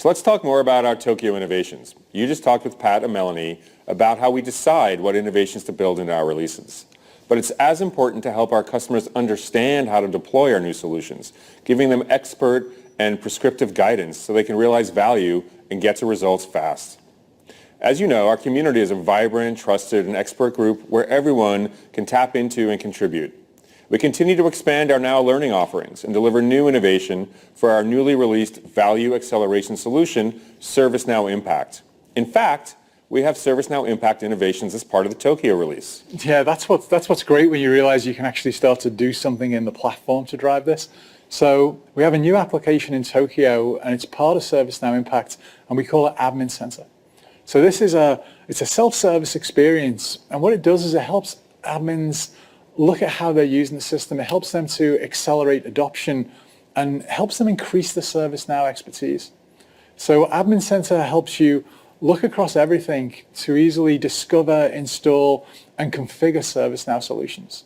So let's talk more about our Tokyo innovations. You just talked with Pat and Melanie about how we decide what innovations to build into our releases. But it's as important to help our customers understand how to deploy our new solutions, giving them expert and prescriptive guidance so they can realize value and get to results fast. As you know, our community is a vibrant, trusted, and expert group where everyone can tap into and contribute. We continue to expand our Now Learning offerings and deliver new innovation for our newly released Value Acceleration Solution, ServiceNow Impact. In fact, we have ServiceNow Impact innovations as part of the Tokyo release. Yeah, that's what's great when you realize you can actually start to do something in the platform to drive this. So we have a new application in Tokyo, and it's part of ServiceNow Impact, and we call it Admin Center. So this is it's a self-service experience, and what it does is it helps admins look at how they're using the system. It helps them to accelerate adoption and helps them increase the ServiceNow expertise. So Admin Center helps you look across everything to easily discover, install, and configure ServiceNow solutions.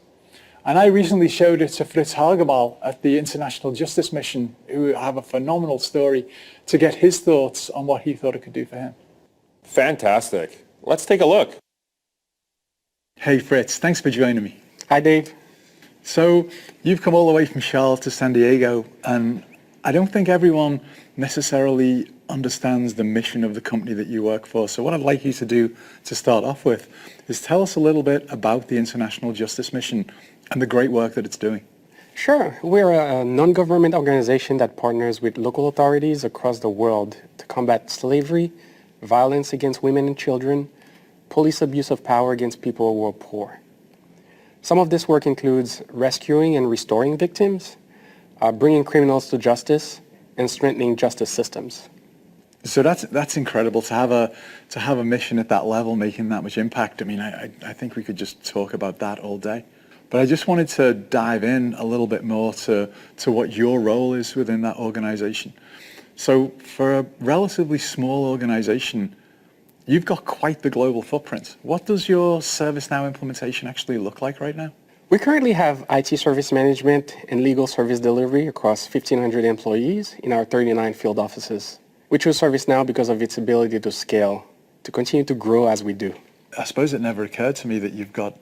And I recently showed it to Fritz at the International Justice Mission, who have a phenomenal story, to get his thoughts on what he thought it could do for him. Fantastic. Let's take a look. Hey Fritz, thanks for joining me. Hi Dave. So you've come all the way from Charlotte to San Diego, and I don't think everyone necessarily understands the mission of the company that you work for. So what I'd like you to do to start off with is tell us a little bit about the International Justice Mission and the great work that it's doing. Sure. We're a non-government organization that partners with local authorities across the world to combat slavery, violence against women and children, police abuse of power against people who are poor. Some of this work includes rescuing and restoring victims, bringing criminals to justice, and strengthening justice systems. So that's incredible to have a mission at that level, making that much impact. I mean, I think we could just talk about that all day. But I just wanted to dive in a little bit more to what your role is within that organization. So for a relatively small organization, you've got quite the global footprint. What does your ServiceNow implementation actually look like right now? We currently have IT service management and legal service delivery across 1,500 employees in our 39 field offices. We chose ServiceNow because of its ability to scale, to continue to grow as we do. I suppose it never occurred to me that you've got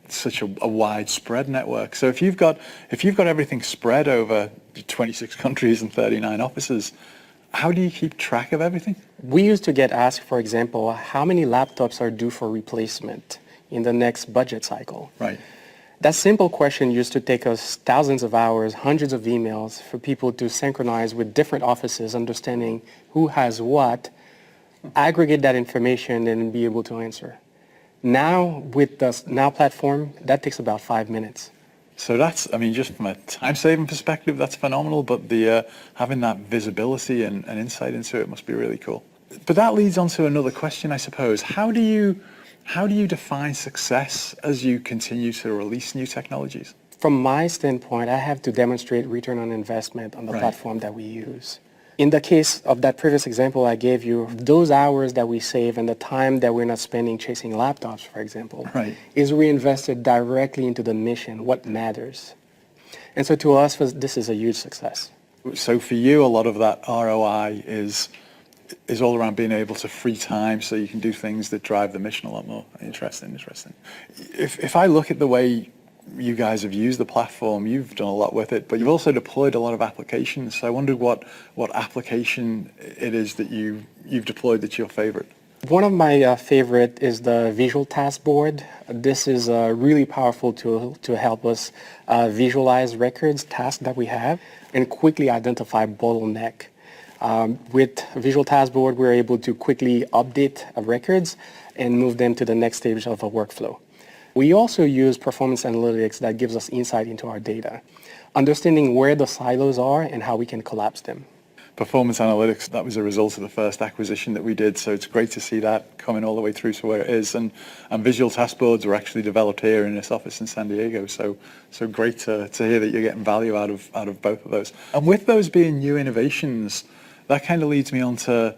such a widespread network. So if you've got everything spread over 26 countries and 39 offices, how do you keep track of everything? We used to get asked, for example, how many laptops are due for replacement in the next budget cycle. Right. That simple question used to take us thousands of hours, hundreds of emails for people to synchronize with different offices, understanding who has what, aggregate that information, and be able to answer. Now, with the Now platform, that takes about 5 minutes. So that's, I mean, just from a time-saving perspective, that's phenomenal, but the having that visibility and insight into it must be really cool. But that leads on to another question, I suppose. How do you define success as you continue to release new technologies? From my standpoint, I have to demonstrate return on investment on the platform that we use. In the case of that previous example I gave you, those hours that we save and the time that we're not spending chasing laptops, for example, is reinvested directly into the mission, what matters. And so to us, this is a huge success. So for you, a lot of that ROI is all around being able to free time so you can do things that drive the mission a lot more. Interesting. If I look at the way you guys have used the platform, you've done a lot with it, but you've also deployed a lot of applications. So I wondered what application it is that you've deployed that's your favorite. One of my favorite is the Visual Task Board. This is a really powerful tool to help us visualize records, tasks that we have, and quickly identify bottleneck. With Visual Task Board, we're able to quickly update records and move them to the next stage of a workflow. We also use performance analytics that gives us insight into our data, understanding where the silos are and how we can collapse them. Performance analytics, that was a result of the first acquisition that we did, so it's great to see that coming all the way through to where it is. And visual task boards were actually developed here in this office in San Diego, so great to hear that you're getting value out of both of those. And with those being new innovations, that kind of leads me on to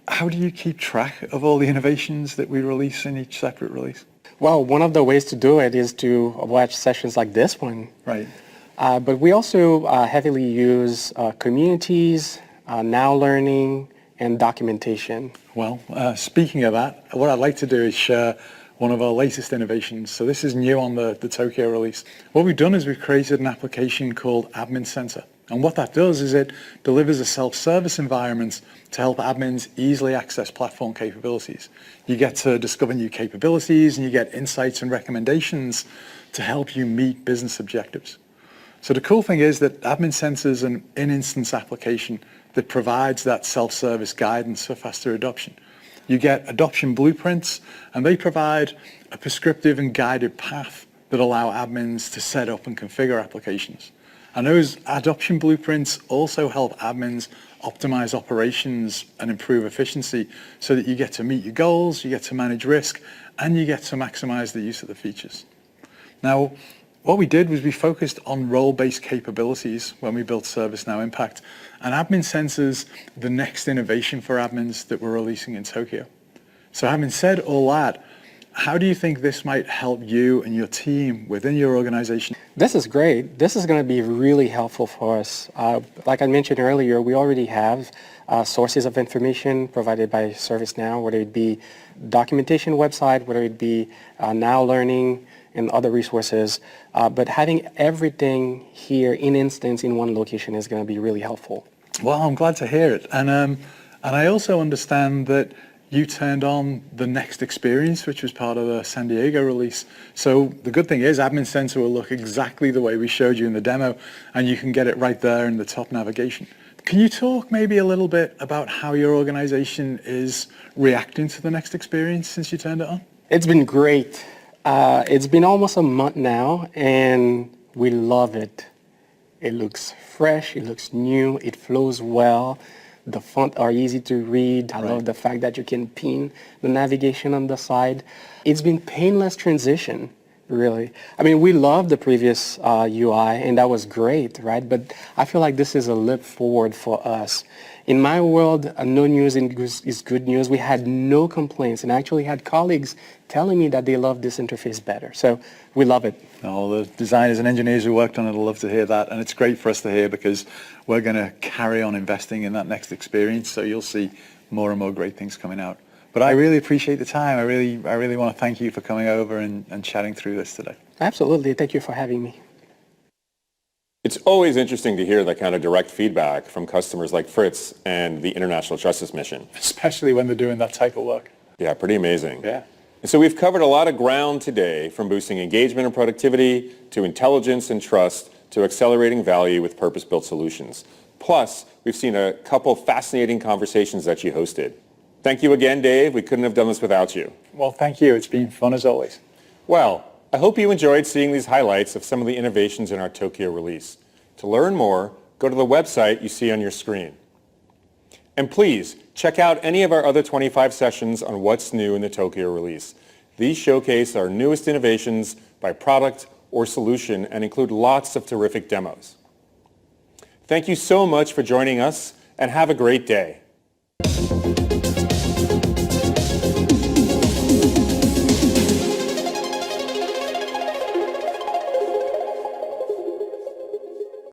how do you keep track of all the innovations that we release in each separate release? Well, one of the ways to do it is to watch sessions like this one. Right. But we also heavily use communities, Now Learning, and documentation. Well, speaking of that, what I'd like to do is share one of our latest innovations. So this is new on the Tokyo release. What we've done is we've created an application called Admin Center. And what that does is it delivers a self-service environment to help admins easily access platform capabilities. You get to discover new capabilities and you get insights and recommendations to help you meet business objectives. So the cool thing is that Admin Center is an in-instance application that provides that self-service guidance for faster adoption. You get adoption blueprints, and they provide a prescriptive and guided path that allow admins to set up and configure applications. And those adoption blueprints also help admins optimize operations and improve efficiency so that you get to meet your goals, you get to manage risk, and you get to maximize the use of the features. Now, what we did was we focused on role-based capabilities when we built ServiceNow Impact, and Admin Center's the next innovation for admins that we're releasing in Tokyo. So having said all that, how do you think this might help you and your team within your organization? This is great. This is going to be really helpful for us. Like I mentioned earlier, we already have sources of information provided by ServiceNow, whether it be documentation website, whether it be Now Learning, and other resources, but having everything here in instance in one location is going to be really helpful. Well, I'm glad to hear it. And I also understand that you turned on the Next Experience, which was part of the San Diego release. So the good thing is Admin Center will look exactly the way we showed you in the demo, and you can get it right there in the top navigation. Can you talk maybe a little bit about how your organization is reacting to the Next Experience since you turned it on? It's been great. It's been almost a month now, and we love it. It looks fresh, it looks new, it flows well. The font are easy to read. I love the fact that you can pin the navigation on the side. It's been painless transition, really. I mean, we loved the previous UI, and that was great, right? But I feel like this is a leap forward for us. In my world, no news is good news. We had no complaints, and I actually had colleagues telling me that they love this interface better. So we love it. All the designers and engineers who worked on it will love to hear that, and it's great for us to hear because we're going to carry on investing in that Next Experience, so you'll see more and more great things coming out. But I really appreciate the time. I really want to thank you for coming over and chatting through this today. Absolutely. Thank you for having me. It's always interesting to hear that kind of direct feedback from customers like Fritz and the International Justice Mission. Especially when they're doing that type of work. Yeah, pretty amazing. Yeah. And so we've covered a lot of ground today, from boosting engagement and productivity to intelligence and trust to accelerating value with purpose-built solutions. Plus, we've seen a couple fascinating conversations that you hosted. Thank you again, Dave. We couldn't have done this without you. Well, thank you. It's been fun as always. Well, I hope you enjoyed seeing these highlights of some of the innovations in our Tokyo release. To learn more, go to the website you see on your screen. And please, check out any of our other 25 sessions on what's new in the Tokyo release. These showcase our newest innovations by product or solution and include lots of terrific demos. Thank you so much for joining us, and have a great day.